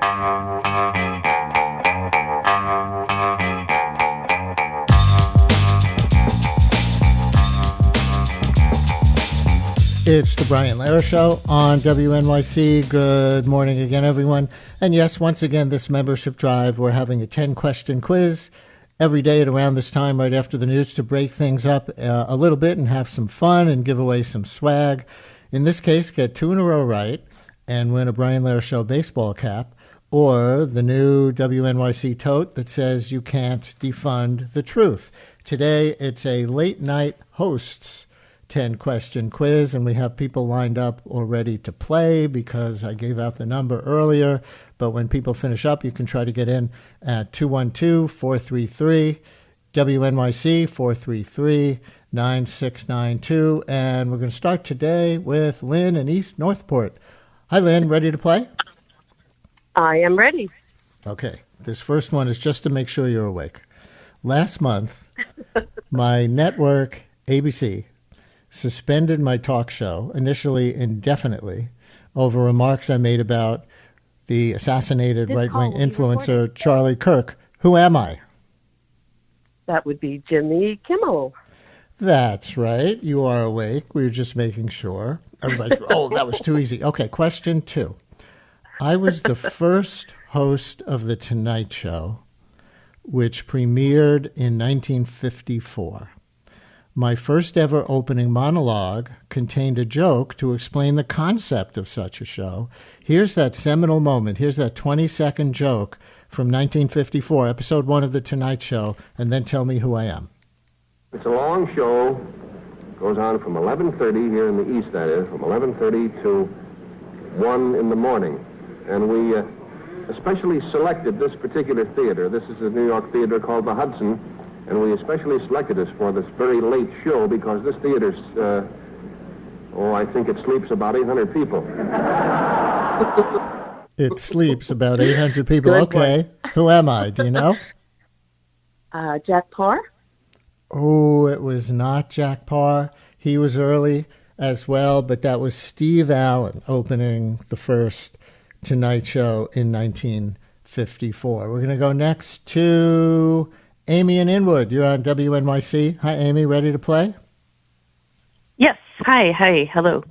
It's the Brian Lehrer Show on WNYC. Good morning again, everyone. And yes, once again, this membership drive, we're having a 10-question quiz every day at around this time, right after the news, to break things up a little bit and have some fun and give away some swag. In this case, get 2 in a row right and win a Brian Lehrer Show baseball cap or the new WNYC tote that says you can't defund the truth. Today, it's a late night hosts 10-question quiz, and we have people lined up already to play because I gave out the number earlier. But when people finish up, you can try to get in at 212-433-WNYC, 433-9692. And we're going to start today with Lynn in East Northport. Hi, Lynn. Ready to play? I am ready. Okay. This first one is just to make sure you're awake. Last month, my network, ABC, suspended my talk show, initially indefinitely, over remarks I made about the assassinated right-wing influencer Charlie Kirk. Who am I? That would be Jimmy Kimmel. That's right. You are awake. We were just making sure. Everybody's going, oh, that was too easy. Okay, question 2. I was the first host of The Tonight Show, which premiered in 1954. My first ever opening monologue contained a joke to explain the concept of such a show. Here's that seminal moment. Here's that 20-second joke from 1954, episode 1 of The Tonight Show, and then tell me who I am. It's a long show. Goes on from 11:30 here in the East, that is, from 11:30 to 1 in the morning. And we especially selected this particular theater. This is a New York theater called the Hudson. And we especially selected this for this very late show because this theater's, I think it sleeps about 800 people. It sleeps about 800 people. Okay. Who am I? Do you know? Jack Parr. Oh, it was not Jack Parr. He was early as well, but that was Steve Allen opening the first Tonight Show in 1954. We're going to go next to Amy in Inwood. You're on WNYC. Hi, Amy. Ready to play? Yes. Hi. Hello.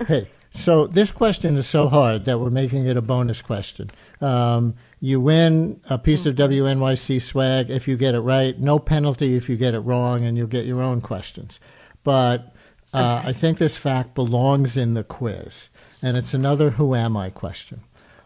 Hey, so this question is so hard that we're making it a bonus question. You win a piece of WNYC swag if you get it right. No penalty if you get it wrong, and you'll get your own questions. But I think this fact belongs in the quiz, and it's another Who Am I question.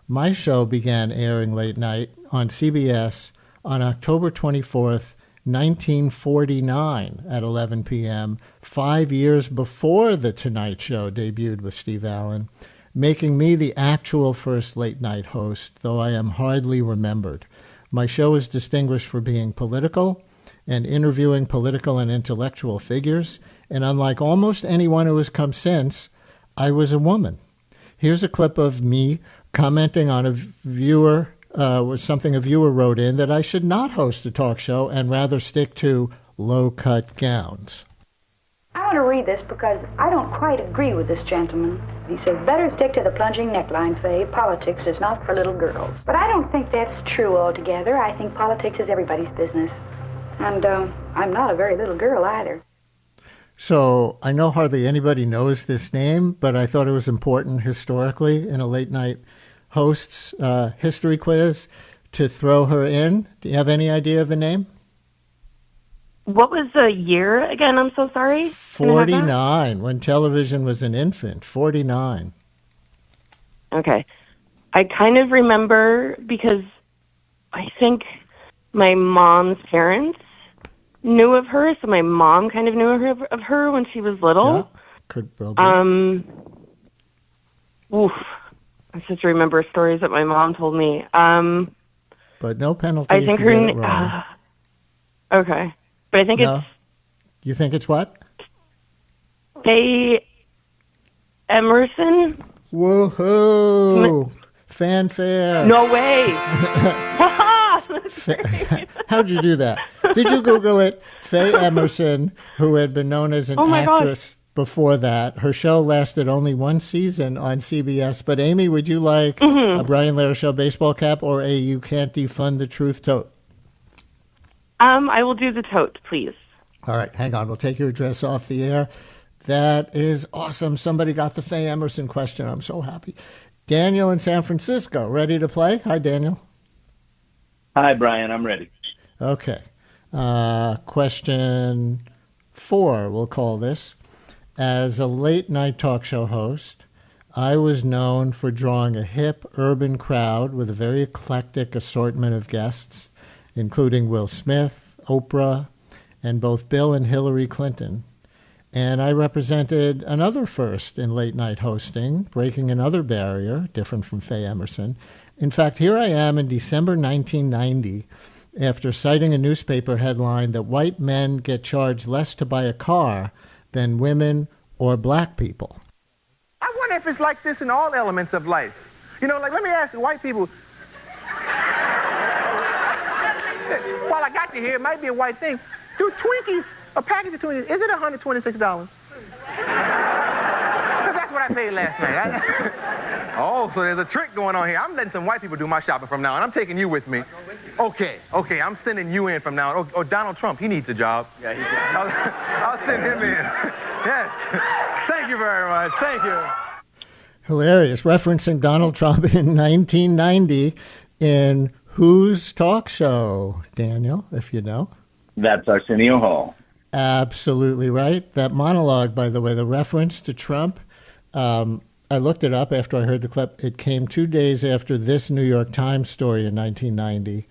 My show began airing late night on CBS on October 24th, 1949 at 11 p.m., 5 years before The Tonight Show debuted with Steve Allen, making me the actual first late-night host, though I am hardly remembered. My show is distinguished for being political and interviewing political and intellectual figures, and unlike almost anyone who has come since, I was a woman. Here's a clip of me commenting on a viewer was something a viewer wrote in, that I should not host a talk show and rather stick to low-cut gowns. I want to read this because I don't quite agree with this gentleman. He says, better stick to the plunging neckline, Faye. Politics is not for little girls. But I don't think that's true altogether. I think politics is everybody's business. And I'm not a very little girl either. So I know hardly anybody knows this name, but I thought it was important historically in a late-night host's history quiz to throw her in. Do you have any idea of the name? What was the year again? I'm so sorry. 49, when television was an infant. 49. Okay. I kind of remember because I think my mom's parents knew of her, so my mom kind of knew of her when she was little. Yeah, could well be. I just remember stories that my mom told me. But no penalty. I think if you get it wrong. Okay, but I think it's. You think it's what? Faye Emerson. Woohoo! Fanfare. No way. How'd you do that? Did you Google it? Faye Emerson, who had been known as an actress before that. Her show lasted only one season on CBS. But Amy, would you like a Brian Lehrer Show baseball cap or a You Can't Defund the Truth tote? I will do the tote, please. All right, hang on. We'll take your address off the air. That is awesome. Somebody got the Faye Emerson question. I'm so happy. Daniel in San Francisco, ready to play? Hi, Daniel. Hi, Brian. I'm ready. Okay. Question 4, we'll call this. As a late-night talk show host, I was known for drawing a hip, urban crowd with a very eclectic assortment of guests, including Will Smith, Oprah, and both Bill and Hillary Clinton. And I represented another first in late-night hosting, breaking another barrier, different from Faye Emerson. In fact, here I am in December 1990, after citing a newspaper headline that white men get charged less to buy a car than women or black people. I wonder if it's like this in all elements of life. You know, like, let me ask you, white people, while I got you here, it might be a white thing. Do Twinkies, a package of Twinkies, is it $126? Because that's what I paid last night. Oh, so there's a trick going on here. I'm letting some white people do my shopping from now on. I'm taking you with me. Okay, I'm sending you in from now on. Oh, Donald Trump, he needs a job. Yeah, I'll send him in. Yes. Thank you very much. Thank you. Hilarious. Referencing Donald Trump in 1990 in whose talk show, Daniel, if you know? That's Arsenio Hall. Absolutely right. That monologue, by the way, the reference to Trump, I looked it up after I heard the clip. It came 2 days after this New York Times story in 1990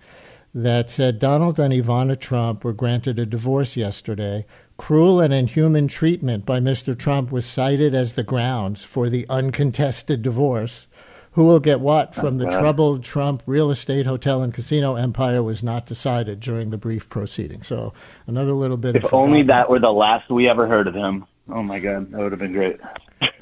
that said Donald and Ivana Trump were granted a divorce yesterday. Cruel and inhuman treatment by Mr. Trump was cited as the grounds for the uncontested divorce. Who will get what from the troubled Trump real estate, hotel, and casino empire was not decided during the brief proceeding. So another little bit of... If only that were the last we ever heard of him. Oh, my God. That would have been great.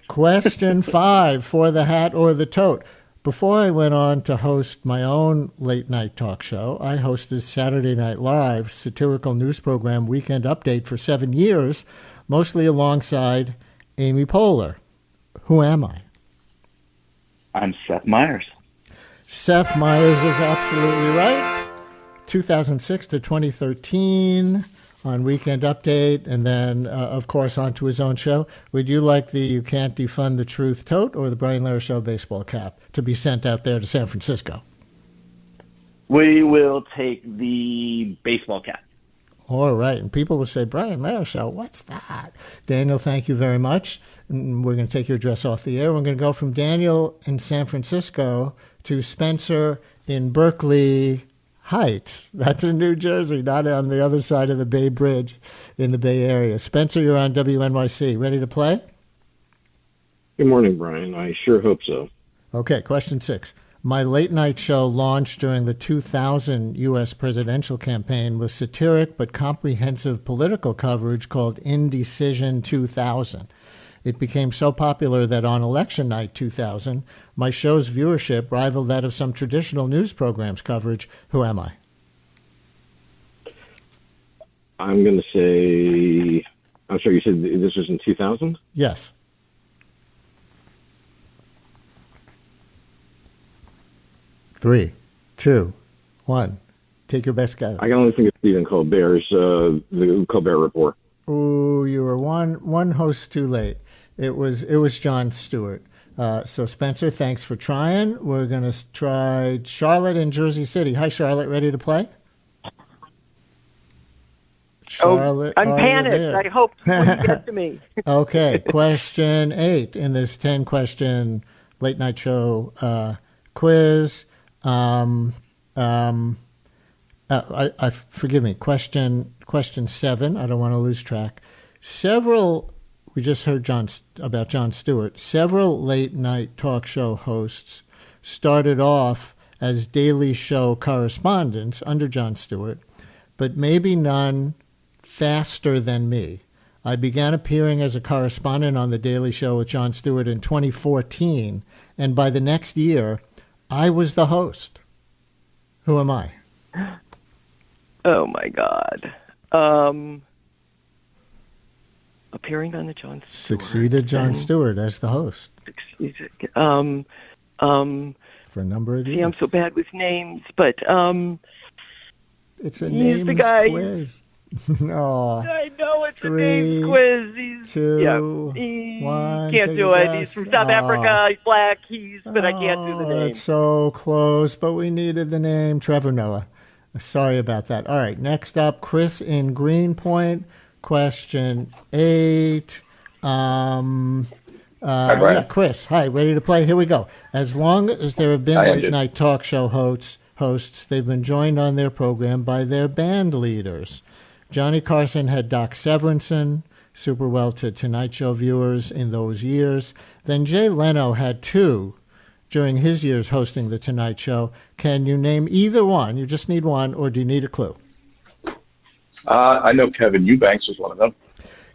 Question 5 for the hat or the tote. Before I went on to host my own late-night talk show, I hosted Saturday Night Live's satirical news program Weekend Update for 7 years, mostly alongside Amy Poehler. Who am I? I'm Seth Meyers. Seth Meyers is absolutely right. 2006 to 2013 on Weekend Update, and then, of course, onto his own show. Would you like the You Can't Defund the Truth tote or the Brian Lehrer Show baseball cap to be sent out there to San Francisco? We will take the baseball cap. All right. And people will say, Brian Lehrer Show, what's that? Daniel, thank you very much. And we're going to take your address off the air. We're going to go from Daniel in San Francisco to Spencer in Berkeley Heights. That's in New Jersey, not on the other side of the Bay Bridge in the Bay Area. Spencer, you're on WNYC. Ready to play? Good morning, Brian. I sure hope so. Okay, question 6. My late-night show launched during the 2000 U.S. presidential campaign with satiric but comprehensive political coverage called Indecision 2000. It became so popular that on election night 2000, my show's viewership rivaled that of some traditional news programs' coverage. Who am I? I'm going to say, I'm sorry, you said this was in 2000? Yes. Three, two, one. Take your best guess. I can only think of Stephen Colbert's, the Colbert Report. Ooh, you were one host too late. It was Jon Stewart. So Spencer, thanks for trying. We're going to try Charlotte in Jersey City. Hi, Charlotte. Ready to play? Charlotte, I'm panicked. I hope when you get to me. Okay, question 8 in this 10-question late night show quiz. Forgive me. Question 7. I don't want to lose track. We just heard about Jon Stewart. Several late night talk show hosts started off as Daily Show correspondents under Jon Stewart, but maybe none faster than me. I began appearing as a correspondent on The Daily Show with Jon Stewart in 2014, and by the next year, I was the host. Who am I? Oh, my God. appearing on the Jon Stewart. Succeeded Jon Stewart as the host Um, for a number of years. see, I'm so bad with names, but It's a he's names the guy. quiz. Oh, I know it's a 3, names quiz. He's 2, he 1. can't Take do a it. guess. He's from South Oh. Africa. He's black. But I can't do the name. It's so close, but we needed the name. Trevor Noah. Sorry about that. All right, next up, Chris in Greenpoint. Question 8. Hi, Brian. Yeah, Chris. Hi, ready to play? Here we go. As long as there have been Hi, late Andrew. night talk show hosts, they've been joined on their program by their band leaders. Johnny Carson had Doc Severinsen, super well to Tonight Show viewers in those years. Then Jay Leno had 2 during his years hosting The Tonight Show. Can you name either one? You just need one, or do you need a clue? I know Kevin Eubanks was one of them.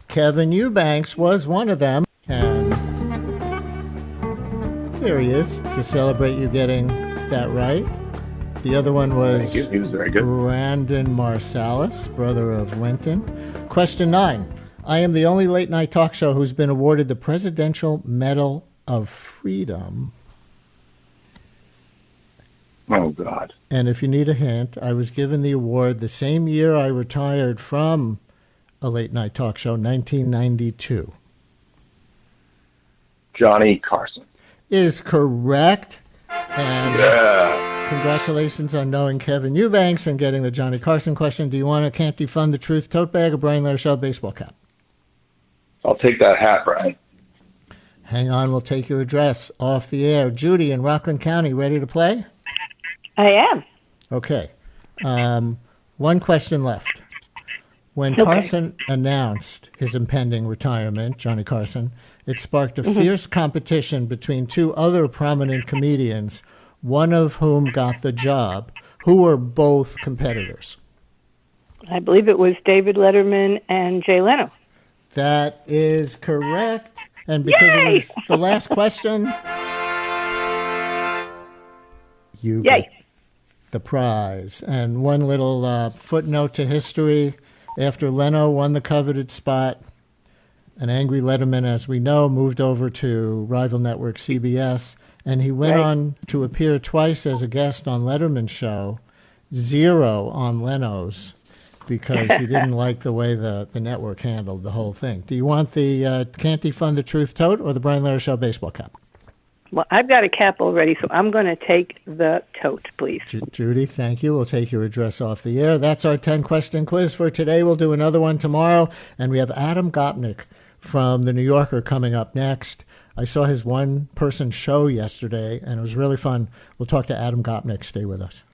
Kevin Eubanks was one of them. And here he is to celebrate you getting that right. The other one was Thank you. He was very good. Brandon Marsalis, brother of Wynton. Question 9. I am the only late night talk show who's been awarded the Presidential Medal of Freedom. Oh, God. And if you need a hint, I was given the award the same year I retired from a late night talk show, 1992. Johnny Carson. Is correct. And Yeah. congratulations on knowing Kevin Eubanks and getting the Johnny Carson question. Do you want a Can't Defund the Truth tote bag or Brian Lareshow baseball cap? I'll take that hat, Brian. Hang on, we'll take your address off the air. Judy in Rockland County, ready to play? I am. Okay. One question left. When Carson announced his impending retirement, Johnny Carson, it sparked a fierce competition between 2 other prominent comedians, one of whom got the job. Who were both competitors? I believe it was David Letterman and Jay Leno. That is correct. And because Yay! it was the last question, you Yay! get the prize. And one little footnote to history. After Leno won the coveted spot, an angry Letterman, as we know, moved over to rival network CBS, and he went on to appear twice as a guest on Letterman's show, 0 on Leno's, because he didn't like the way the network handled the whole thing. Do you want the Can't Defund the Truth tote or the Brian Lehrer Show baseball cap? Well, I've got a cap already, so I'm going to take the tote, please. Judy, thank you. We'll take your address off the air. That's our 10-question quiz for today. We'll do another one tomorrow. And we have Adam Gopnik from The New Yorker coming up next. I saw his one-person show yesterday, and it was really fun. We'll talk to Adam Gopnik. Stay with us.